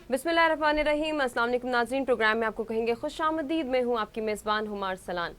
बिस्मिल्लाहिर्रहमानिर्रहीम। अस्सलाम वालेकुम नाज़रीन, प्रोग्राम में आपको कहेंगे खुशामदीद। मैं हूँ आपकी मेज़बान हुमार सलान।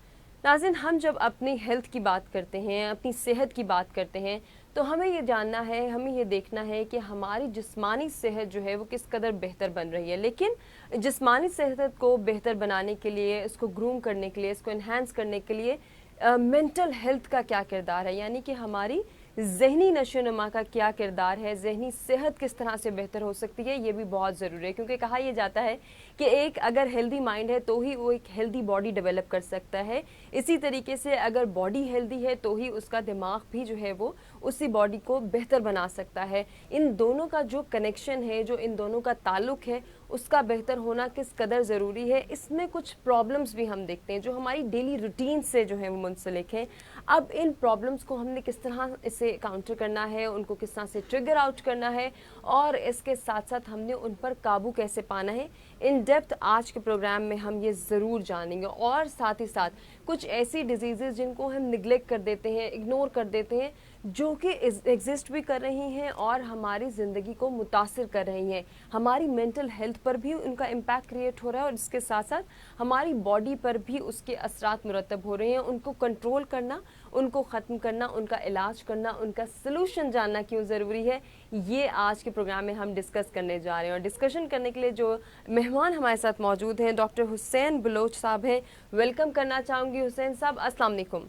नाज़रीन, हम जब अपनी हेल्थ की बात करते हैं, अपनी सेहत की बात करते हैं, तो हमें ये जानना है, हमें ये देखना है कि हमारी जिस्मानी सेहत जो है वो किस कदर बेहतर बन रही है। लेकिन जिस्मानी सेहत को बेहतर बनाने के लिए, इसको ग्रूम करने के लिए, इसको इन्हांस करने के लिए मेंटल हेल्थ का क्या किरदार है, यानी कि हमारी ज़हनी नशोनुमा का क्या किरदार है, ज़हनी सेहत किस तरह से बेहतर हो सकती है, ये भी बहुत ज़रूरी है। क्योंकि कहा यह जाता है कि एक अगर हेल्दी माइंड है तो ही वो एक हेल्दी बॉडी डेवलप कर सकता है। इसी तरीके से अगर बॉडी हेल्दी है तो ही उसका दिमाग भी जो है वो उसी बॉडी को बेहतर बना सकता है। इन दोनों का जो कनेक्शन है, जो इन दोनों का ताल्लुक है, उसका बेहतर होना किस कदर ज़रूरी है, इसमें कुछ प्रॉब्लम्स भी हम देखते हैं जो हमारी डेली रूटीन से जो है वो मुंसलिक हैं। अब इन प्रॉब्लम्स को हमने किस तरह इसे काउंटर करना है, उनको किस तरह से ट्रिगर आउट करना है, और इसके साथ साथ हमने उन पर काबू कैसे पाना है, इन डेप्थ आज के प्रोग्राम में हम ये ज़रूर जानेंगे। और साथ ही साथ कुछ ऐसी डिजीज़ेज़ जिनको हम निगलेक्ट कर देते हैं, इग्नोर कर देते हैं, जो कि एग्जिस्ट भी कर रही हैं और हमारी ज़िंदगी को मुतासिर कर रही हैं। हमारी मेंटल हेल्थ पर भी उनका इम्पैक्ट क्रिएट हो रहा है और इसके साथ साथ हमारी बॉडी पर भी उसके असरात मुरतब हो रहे हैं। उनको कंट्रोल करना, उनको ख़त्म करना, उनका इलाज करना, उनका सलूशन जानना क्यों ज़रूरी है, ये आज के प्रोग्राम में हम डिस्कस करने जा रहे हैं। और डिस्कशन करने के लिए जो मेहमान हमारे साथ मौजूद हैं, डॉक्टर हुसैन बलोच साहब हैं। वेलकम करना चाहूँगी हुसैन साहब। अस्सलाम वालेकुम।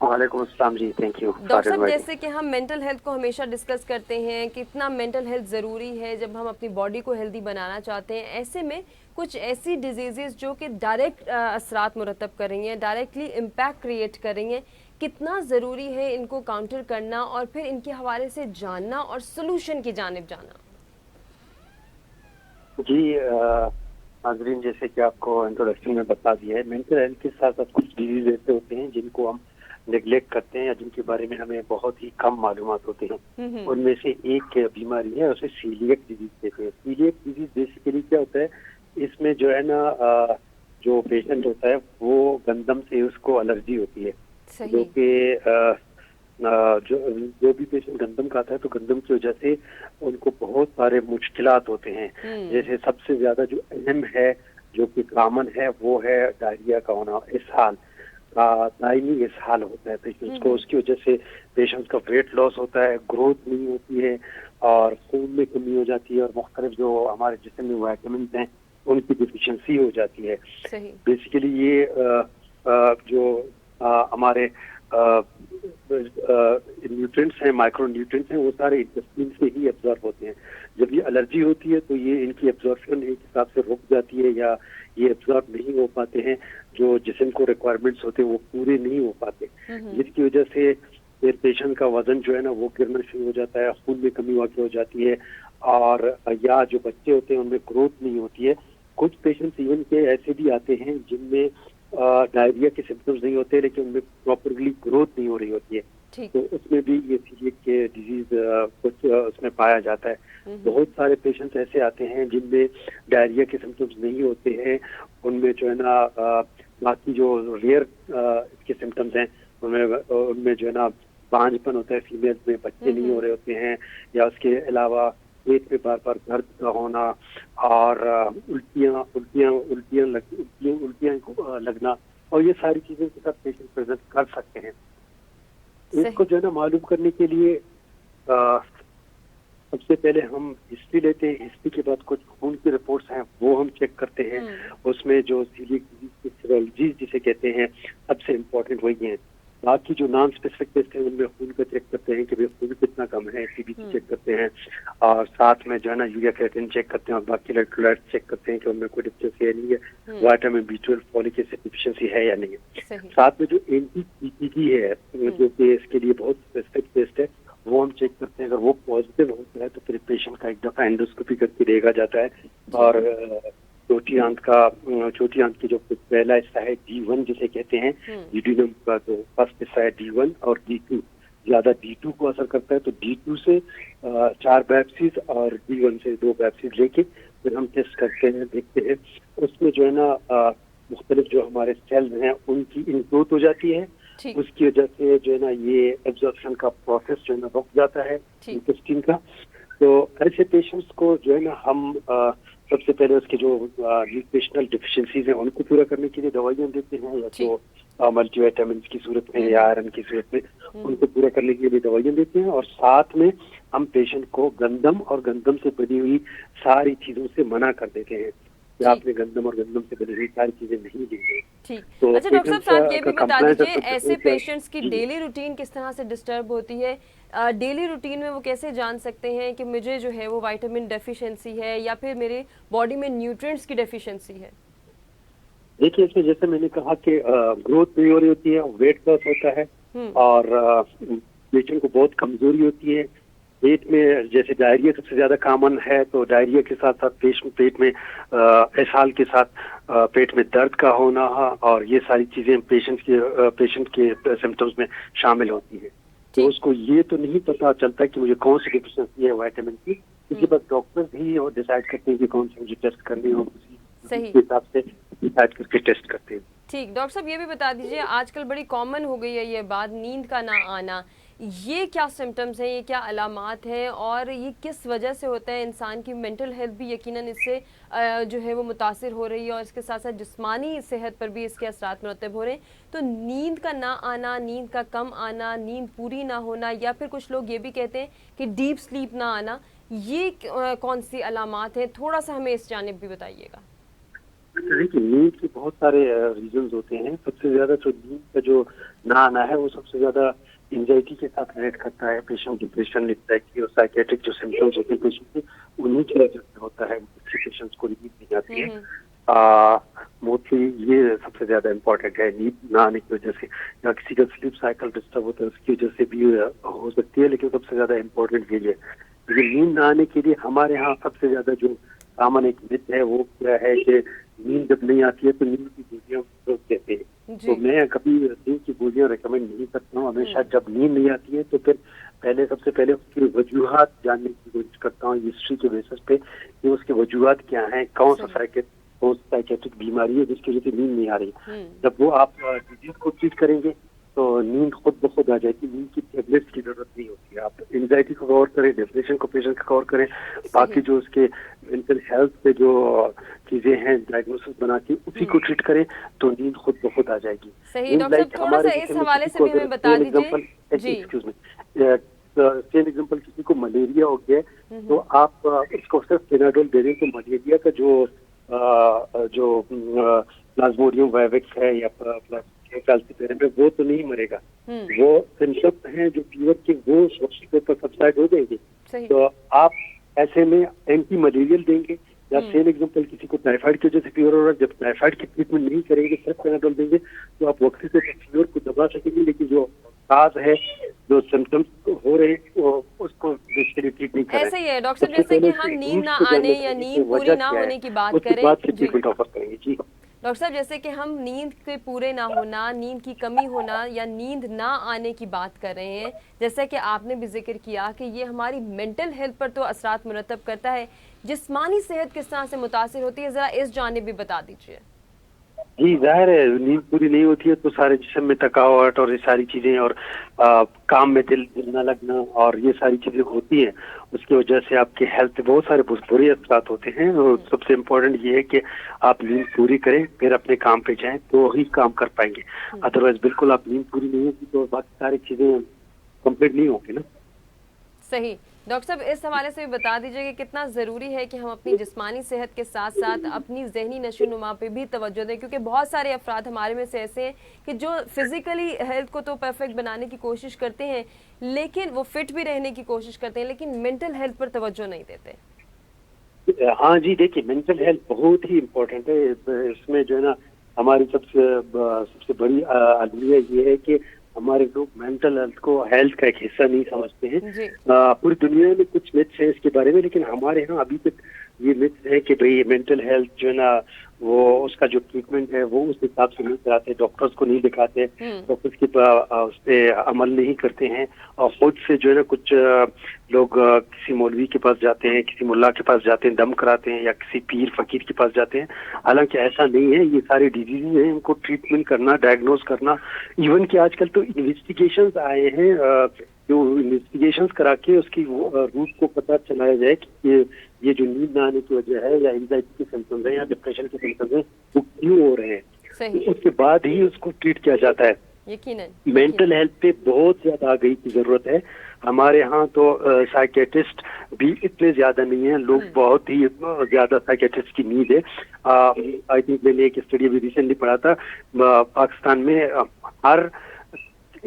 वालेकुम अस्सलाम जी, थैंक यू डॉक्टर साहब, जैसे कि हम मेंटल हेल्थ को हमेशा डिस्कस करते हैं, कितना मेंटल हेल्थ ज़रूरी है जब हम अपनी बॉडी को हेल्दी बनाना चाहते हैं। ऐसे में कुछ ऐसी डिजीज़ेज़ जो कि डायरेक्ट असरात मुरतब कर रही हैं, डायरेक्टली इम्पैक्ट क्रिएट कर रही हैं, कितना ज़रूरी है इनको काउंटर करना और फिर इनके हवाले से जानना और सोल्यूशन की जानिब जाना। जी नाजरीन, जैसे कि आपको इंट्रोडक्शन में बता दिया है, मेंटल हेल्थ के साथ साथ कुछ डिजीज ऐसे होते हैं जिनको हम नेग्लेक्ट करते हैं या जिनके बारे में हमें बहुत ही कम मालूमात होते हैं। उनमें से एक बीमारी है, उसे सीलिएक डिजीज कहते हैं। सीलिएक डिजीज बेसिकली क्या होता है, इसमें जो है ना जो पेशेंट होता है वो गंदम से उसको एलर्जी होती है, जो कि जो भी पेशेंट गंदम खाता है तो गंदम की वजह से उनको बहुत सारे मुश्किलात होते हैं। जैसे सबसे ज्यादा जो अहम है, जो कि कॉमन है, वो है डायरिया का होना, इसहाल का दायमी इसहाल होता है पेशेंट्स को। उसकी वजह से पेशेंट्स का वेट लॉस होता है, ग्रोथ नहीं होती है और खून में कमी हो जाती है और मुख्तलिफ जो हमारे जिस्म में विटामिन हैं उनकी डिफिशियंसी हो जाती है। बेसिकली ये जो हमारे न्यूट्रिएंट्स हैं, माइक्रो न्यूट्रिएंट्स हैं, वो सारे इंटेस्टाइन से ही एब्जॉर्ब होते हैं। जब ये एलर्जी होती है तो ये इनकी एब्जॉर्प्शन एक हिसाब से रुक जाती है या ये एब्जॉर्ब नहीं हो पाते हैं, जो जिस्म को रिक्वायरमेंट्स होते हैं वो पूरे नहीं हो पाते, जिसकी वजह से फिर पेशेंट का वजन जो है ना वो गिरना शुरू हो जाता है, खून में कमी वाक़ई हो जाती है और या जो बच्चे होते हैं उनमें ग्रोथ नहीं होती है। कुछ पेशेंट्स इवन के ऐसे भी आते हैं जिनमें डायरिया के सिम्टम्स नहीं होते लेकिन उनमें प्रॉपरली ग्रोथ नहीं हो रही होती है, तो उसमें भी ये सीलिएक के डिजीज कुछ उसमें पाया जाता है। बहुत सारे पेशेंट्स ऐसे आते हैं जिनमें डायरिया के सिम्टम्स नहीं होते हैं, उनमें जो है ना बाकी जो रेयर इसके सिम्टम्स हैं उनमें जो है ना बांझपन होता है, फीमेल में बच्चे नहीं हो रहे होते हैं, या उसके अलावा पेट में बार बार दर्द का होना और उल्टियां लगना, और ये सारी चीजें के साथ पेशेंट प्रेजेंट कर सकते हैं। इसको जो है ना मालूम करने के लिए सबसे पहले हम हिस्ट्री लेते हैं। हिस्ट्री के बाद कुछ खून की रिपोर्ट्स हैं वो हम चेक करते हैं। उसमें जो सीलिएक डिजीज की सीरोलॉजी जिसे कहते हैं सबसे इम्पोर्टेंट वही है। बाकी जो नॉन स्पेसिफिक टेस्ट है उनमें खून का चेक करते हैं कि भाई खून कितना कम है, सीबीसी चेक करते हैं और साथ में जो है ना यूरिया क्रिएटिनिन चेक करते हैं और बाकी इलेक्ट्रोलाइट चेक करते हैं कि उनमें कोई डिफिशियंसी है नहीं है, vitamin B12 folic acid deficiency है या नहीं है। साथ में जो एंटी-पीपीडी है जो कि इसके लिए बहुत स्पेसिफिक टेस्ट है वो हम चेक करते हैं। अगर वो पॉजिटिव होता है तो फिर पेशेंट का एक दफा एंडोस्कोपी करके देखा जाता है और छोटी आंत की जो पहला हिस्सा है D1 जिसे कहते हैं, ड्यूडेनम का जो फर्स्ट हिस्सा है D1 और D2 ज्यादा D2 को असर करता है, तो D2 से 4 बायोप्सीज और D1 से 2 बायोप्सीज लेके फिर हम टेस्ट करते हैं, देखते हैं उसमें जो है ना मुख्तलिफ जो हमारे सेल्स हैं उनकी इनग्रोथ हो जाती है। उसकी वजह से जो है ना ये एब्जॉर्प्शन का प्रोसेस जो है ना रुक जाता है इंटेस्टाइन का। तो ऐसे पेशेंट्स को जो है ना हम सबसे पहले उसके जो न्यूट्रिशनल डिफिशिएंसीज हैं उनको पूरा करने के लिए दवाइयाँ देते हैं, या जो मल्टीविटामिन की सूरत में या आयरन की सूरत में उनको पूरा करने के लिए दवाइयाँ देते हैं। और साथ में हम पेशेंट को गंदम और गंदम से बनी हुई सारी चीजों से मना कर देते हैं कि आपने गंदम और गंदम से बनी हुई सारी चीजें नहीं ली। ठीक। तो अच्छा डॉक्टर साहब ये भी बता दीजिए, ऐसे तो पेशेंट्स की डेली रूटीन किस तरह से डिस्टर्ब होती है? डेली रूटीन में वो कैसे जान सकते हैं कि मुझे जो है वो विटामिन डेफिशिएंसी है या फिर मेरे बॉडी में न्यूट्रिएंट्स की डेफिशिएंसी है? देखिए, इसमें जैसे मैंने कहा कि ग्रोथ नहीं हो रही होती है, वेट लॉस होता है और पेशेंट को बहुत कमजोरी होती है। पेट में जैसे डायरिया सबसे ज्यादा कॉमन है, तो डायरिया के साथ साथ पेट में इसहाल के साथ पेट में दर्द का होना, और ये सारी चीजें पेशेंट के सिम्टम्स में शामिल होती है। तो उसको ये तो नहीं पता चलता कि मुझे कौन सी डिफिशिएंसी है विटामिन की, क्योंकि बस डॉक्टर भी डिसाइड करते हैं कि कौन सी मुझे टेस्ट करनी हो, उसी हिसाब से डिसाइड करके टेस्ट करते हैं। ठीक। डॉक्टर साहब ये भी बता दीजिए, आजकल बड़ी कॉमन हो गई है ये बात, नींद का ना आना, ये क्या सिम्टम्स हैं, ये क्या अलामात हैं और ये किस वजह से होता है? इंसान की मेंटल हेल्थ भी यकीनन इससे जो है वो मुतासिर हो रही है और इसके साथ साथ जिस्मानी सेहत पर भी इसके असरात मुरतब हो रहे हैं। तो नींद का ना आना, नींद का कम आना, नींद पूरी ना होना, या फिर कुछ लोग ये भी कहते हैं कि डीप स्लीप ना आना, ये कौन सी अलामात है? थोड़ा सा हमें इस जानिब भी बताइएगा। देखिए, नींद के बहुत सारे रीजंस होते हैं। सबसे ज्यादा जो नींद का जो ना आना है वो सबसे ज्यादा एंजाइटी के साथ रिलेट करता है। पेशेंट डिप्रेशन, एंजाइटी और साइकेट्रिक जो सिम्टम्स होते हैं पेशेंट के, उन्हीं की वजह से होता है। पेशेंट्स को नींद नहीं आती है। मोस्टली ये सबसे ज्यादा इम्पोर्टेंट है, नींद ना आने की वजह से, या किसी का स्लीप साइकिल डिस्टर्ब होता है उसकी वजह से भी हो सकती है, लेकिन सबसे ज्यादा इम्पोर्टेंट यही है। लेकिन नींद ना आने के लिए हमारे यहाँ सबसे ज्यादा जो कॉमन एक मिथ है वो क्या है कि नींद जब नहीं आती है तो नींद की गोलियां देते हैं। तो मैं कभी नींद की गोलियां रेकमेंड नहीं करता हूँ। हमेशा जब नींद नहीं आती है तो फिर सबसे पहले उसकी वजूहात जानने की कोशिश करता हूँ हिस्ट्री के बेसिस पे कि उसके वजूहात क्या हैं, कौन सा साइकेट्रिक बीमारी है जिसकी वजह से नींद नहीं आ रही। जब वो आप डिजीज को ट्रीट करेंगे तो नींद खुद ब खुद आ जाएगी। नींद की टेबलेट्स की जरूरत नहीं होती है। आप एंजाइटी को कवर करें, डिप्रेशन को पेशेंट का कवर करें, बाकी जो उसके मेंटल हेल्थ पे जो चीजें हैं डायग्नोसिस बना के उसी को ट्रीट करें तो नींद खुद ब खुद आ जाएगी। सही। डॉक्टर साहब थोड़ा सा इस हवाले से भी हमें बता दीजिए जी। एक्सक्यूज मी, सेम एग्जांपल, किसी को मलेरिया हो गया तो आप उसको सिर्फ पेनाडोल दे रहे हैं तो मलेरिया का जो प्लाज्मोडियम वाइवेक्स है या फैल्सिपेरम है वो तो नहीं मरेगा। वो सिम्टम्स हैं जो फीवर के, वो के ऊपर सबसाइड हो जाएंगे। तो आप ऐसे में एंटी मलेरियल देंगे, या सेम एग्जांपल किसी को टाइफाइड की वजह से फीवर हो रहा है, जब टाइफाइड की ट्रीटमेंट नहीं करेंगे, सिर्फ पेनाडोल देंगे तो आप वक्त से फीवर को दबा सकेंगे, लेकिन जो काज है, जो सिम्टम्स हो रहे हैं उसको ट्रीट नहीं करें। ऐसे ही है डॉक्टर, जैसे कि हम नींद ना आने या नींद पूरी ना होने की बात करें, ट्रीटमेंट ऑफर करेंगे। जी डॉक्टर साहब, जैसे कि हम नींद के पूरे ना होना, नींद की कमी होना या नींद ना आने की बात कर रहे हैं, जैसा कि आपने भी जिक्र किया कि ये हमारी मेंटल हेल्थ पर तो असरात मुरतब करता है, जिस्मानी सेहत किस तरह से मुतासिर होती है, जरा इस जानिब भी बता दीजिए। जी, जाहिर है नींद पूरी नहीं होती है तो सारे जिस्म में थकावट और ये सारी चीजें और काम में दिल न लगना और ये सारी चीजें होती हैं। उसकी वजह से आपके हेल्थ पे बहुत सारे बुरे असरात होते हैं। और सबसे इम्पोर्टेंट ये है कि आप नींद पूरी करें, फिर अपने काम पे जाएं तो ही काम कर पाएंगे। अदरवाइज बिल्कुल आप नींद पूरी नहीं होगी तो बाकी सारी चीजें कंप्लीट नहीं होंगी ना। सही। डॉक्टर साहब इस हवाले से भी बता दीजिए कि कितना ज़रूरी है कि हम अपनी जिस्मानी सेहत के साथ साथ अपनी जहनी नशोनुमा पे भी तवज्जो दें, क्योंकि बहुत सारे अफराद हमारे में से ऐसे हैं कि जो फिजिकली हेल्थ को तो परफेक्ट बनाने की कोशिश करते हैं, लेकिन वो फिट भी रहने की कोशिश करते हैं, लेकिन मेंटल हेल्थ पर तवज्जो नहीं देते। हाँ जी, देखिए मेंटल हेल्थ बहुत ही इम्पोर्टेंट है। इसमें जो है ना हमारी सबसे बड़ी अलविया ये है कि हमारे लोग मेंटल हेल्थ को हेल्थ का एक हिस्सा नहीं समझते हैं। पूरी दुनिया में कुछ मिथ्स है इसके बारे में, लेकिन हमारे यहाँ अभी तक ये मिथ्स है कि भाई मेंटल हेल्थ जो है ना वो उसका जो ट्रीटमेंट है वो उस हिसाब से नहीं कराते, डॉक्टर्स को नहीं दिखाते, डॉक्टर्स की उस पर अमल नहीं करते हैं और खुद से जो है ना कुछ लोग किसी मौलवी के पास जाते हैं, किसी मुल्ला के पास जाते हैं, दम कराते हैं या किसी पीर फकीर के पास जाते हैं। हालांकि ऐसा नहीं है। ये सारे डिजीज हैं, इनको ट्रीटमेंट करना, डायग्नोज करना, इवन कि आजकल तो इन्वेस्टिगेशंस आए हैं जो इन्वेस्टिगेशंस करा के उसकी रूट को पता चलाया जाए कि ये जो नींद ना आने की वजह है या एंजाइटी के सिम्टम्स हैं या डिप्रेशन के सिम्टम्स हैं वो क्यों हो रहे हैं, तो उसके बाद ही उसको ट्रीट किया जाता है। यकीनन मेंटल हेल्थ पे बहुत ज्यादा आगाही की जरूरत है। हमारे यहाँ तो साइकेट्रिस्ट भी इतने ज्यादा नहीं है, लोग बहुत ही ज्यादा साइकेट्रिस्ट की नीड है। आई थिंक मैंने एक स्टडी भी रिसेंटली पढ़ा था, पाकिस्तान में हर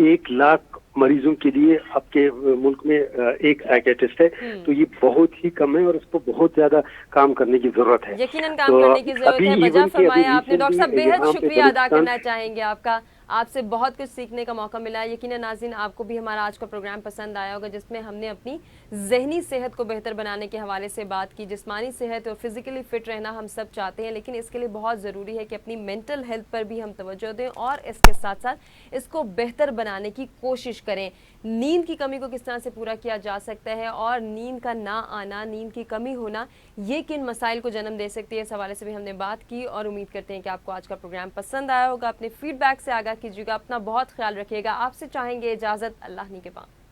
1 लाख मरीजों के लिए आपके मुल्क में एक साइकेट्रिस्ट है, तो ये बहुत ही कम है और इस पर बहुत ज्यादा काम करने की जरूरत है। यकीनन काम करने की जरूरत है। बजा फरमाया आपने डॉक्टर साहब, बेहद शुक्रिया अदा करना चाहेंगे आपका, आपसे बहुत कुछ सीखने का मौका मिला। यकीनन नाज़रीन आपको भी हमारा आज का प्रोग्राम पसंद आया होगा, जिसमें हमने अपनी जहनी सेहत को बेहतर बनाने के हवाले से बात की। जिस्मानी सेहत और फिजिकली फिट रहना हम सब चाहते हैं, लेकिन इसके लिए बहुत ज़रूरी है कि अपनी मेंटल हेल्थ पर भी हम तवज्जो दें और इसके साथ साथ इसको बेहतर बनाने की कोशिश करें। नींद की कमी को किस तरह से पूरा किया जा सकता है और नींद का ना आना, नींद की कमी होना, ये किन मसाइल को जन्म दे सकती है, इस हवाले से भी हमने बात की और उम्मीद करते हैं कि आपको आज का प्रोग्राम पसंद आया होगा। अपने फीडबैक से आगाह कीजिएगा, अपना बहुत ख्याल रखिएगा। आपसे चाहेंगे इजाज़त, अल्लाह निगहबान।